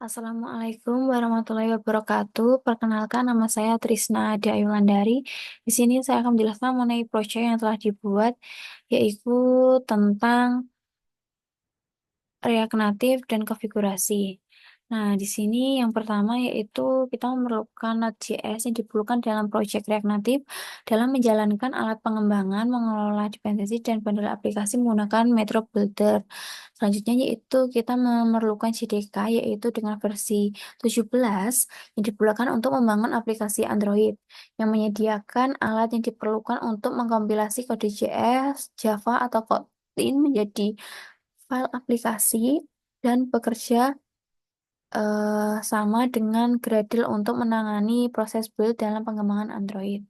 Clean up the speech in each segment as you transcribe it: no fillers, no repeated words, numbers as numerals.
Assalamualaikum warahmatullahi wabarakatuh. Perkenalkan nama saya Trisna Ade Ayulandari. Di sini saya akan menjelaskan mengenai proyek yang telah dibuat, yaitu tentang React Native dan konfigurasi. Nah, di sini yang pertama yaitu kita memerlukan Node.js yang diperlukan dalam proyek React Native dalam menjalankan alat pengembangan, mengelola dependensi, dan bundle aplikasi menggunakan Metro Builder. Selanjutnya yaitu kita memerlukan JDK yaitu dengan versi 17 yang diperlukan untuk membangun aplikasi Android yang menyediakan alat yang diperlukan untuk mengkompilasi kode JS, Java, atau Kotlin menjadi file aplikasi dan bekerja sama dengan Gradle untuk menangani proses build dalam pengembangan Android.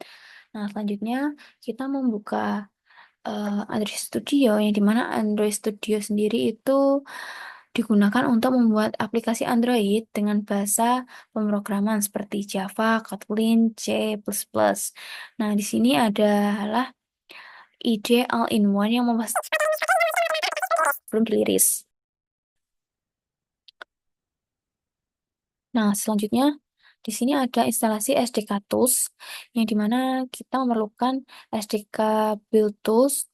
Nah, selanjutnya kita membuka Android Studio, yang dimana Android Studio sendiri itu digunakan untuk membuat aplikasi Android dengan bahasa pemrograman seperti Java, Kotlin, C++. Nah, di sini adalah ide all-in-one yang memastikan belum diliris. Nah, selanjutnya di sini ada instalasi SDK Tools, yang dimana kita memerlukan SDK Build Tools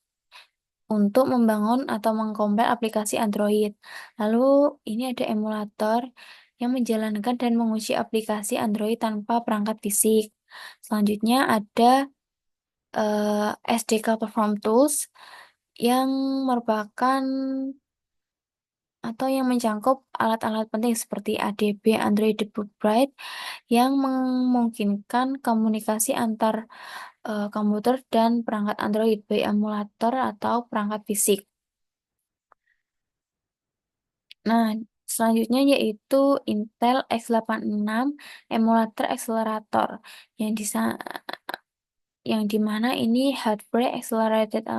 untuk membangun atau mengkompil aplikasi Android. Lalu ini ada emulator yang menjalankan dan menguji aplikasi Android tanpa perangkat fisik. Selanjutnya ada SDK Perform Tools yang merupakan atau yang mencangkup alat-alat penting seperti ADB Android Debug Bright yang memungkinkan komunikasi antar komputer dan perangkat Android, baik emulator atau perangkat fisik. Nah, selanjutnya yaitu Intel x86 Emulator Accelerator yang yang dimana ini Hardware Accelerated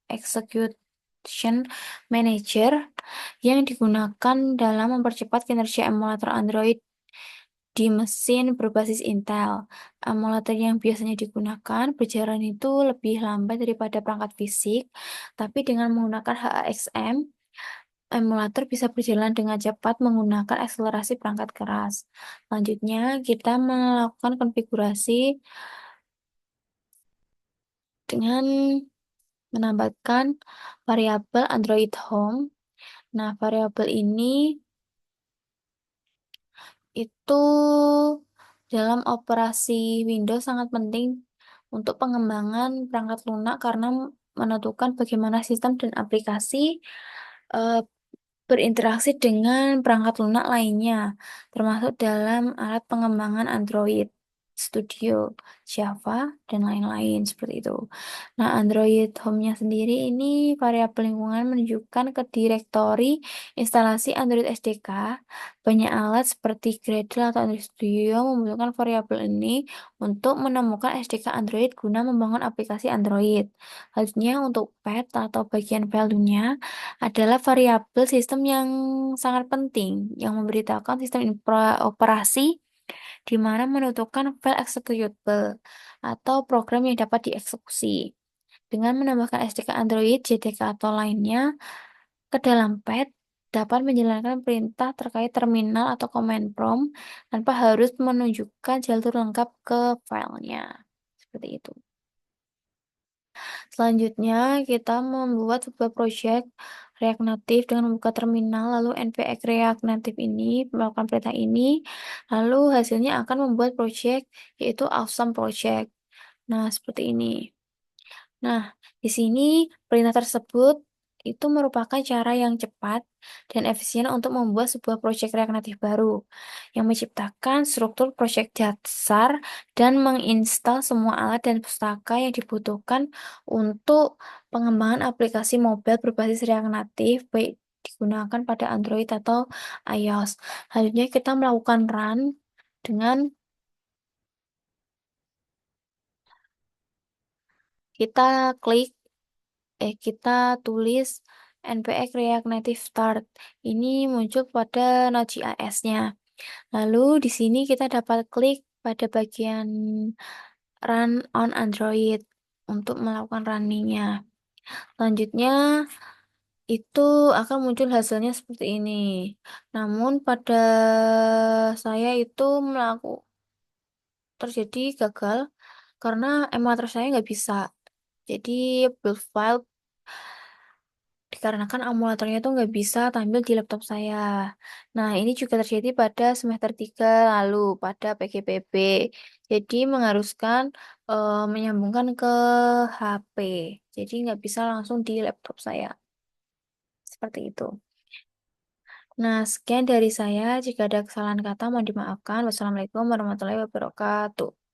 Execution Manager yang digunakan dalam mempercepat kinerja emulator Android di mesin berbasis Intel. Emulator yang biasanya digunakan berjalan itu lebih lambat daripada perangkat fisik, tapi dengan menggunakan HAXM, emulator bisa berjalan dengan cepat menggunakan akselerasi perangkat keras. Selanjutnya, kita melakukan konfigurasi dengan menambahkan variabel Android Home. Nah, variabel ini itu dalam operasi Windows sangat penting untuk pengembangan perangkat lunak karena menentukan bagaimana sistem dan aplikasi eh, berinteraksi dengan perangkat lunak lainnya, termasuk dalam alat pengembangan Android Studio, Java, dan lain-lain seperti itu. Nah, Android Home-nya sendiri ini variabel lingkungan menunjukkan ke direktori instalasi Android SDK. Banyak alat seperti Gradle atau Android Studio membutuhkan variabel ini untuk menemukan SDK Android guna membangun aplikasi Android. Selanjutnya, untuk path atau bagian value-nya adalah variabel sistem yang sangat penting yang memberitahukan sistem operasi di mana menentukan file executable atau program yang dapat dieksekusi. Dengan menambahkan SDK Android, JDK atau lainnya ke dalam path dapat menjalankan perintah terkait terminal atau command prompt tanpa harus menunjukkan jalur lengkap ke filenya. Seperti itu. Selanjutnya, kita membuat sebuah proyek React Native dengan membuka terminal, lalu npx React Native ini, melakukan perintah ini, lalu hasilnya akan membuat proyek, yaitu Awesome Project. Nah, seperti ini. Nah, di sini perintah tersebut itu merupakan cara yang cepat dan efisien untuk membuat sebuah proyek React Native baru yang menciptakan struktur proyek dasar dan menginstal semua alat dan pustaka yang dibutuhkan untuk pengembangan aplikasi mobile berbasis React Native baik digunakan pada Android atau iOS. Selanjutnya kita melakukan run dengan kita klik kita tulis npx React Native Start. Ini muncul pada Node.js-nya. Lalu di sini kita dapat klik pada bagian Run on Android untuk melakukan running-nya. Selanjutnya itu akan muncul hasilnya seperti ini. Namun pada saya itu terjadi gagal karena emulator saya nggak bisa. Jadi build file dikarenakan emulatornya itu nggak bisa tampil di laptop saya. Nah, ini juga terjadi pada semester 3 lalu pada PGPB. Jadi mengharuskan menyambungkan ke HP. Jadi nggak bisa langsung di laptop saya. Seperti itu. Nah, sekian dari saya. Jika ada kesalahan kata, mohon dimaafkan. Wassalamualaikum warahmatullahi wabarakatuh.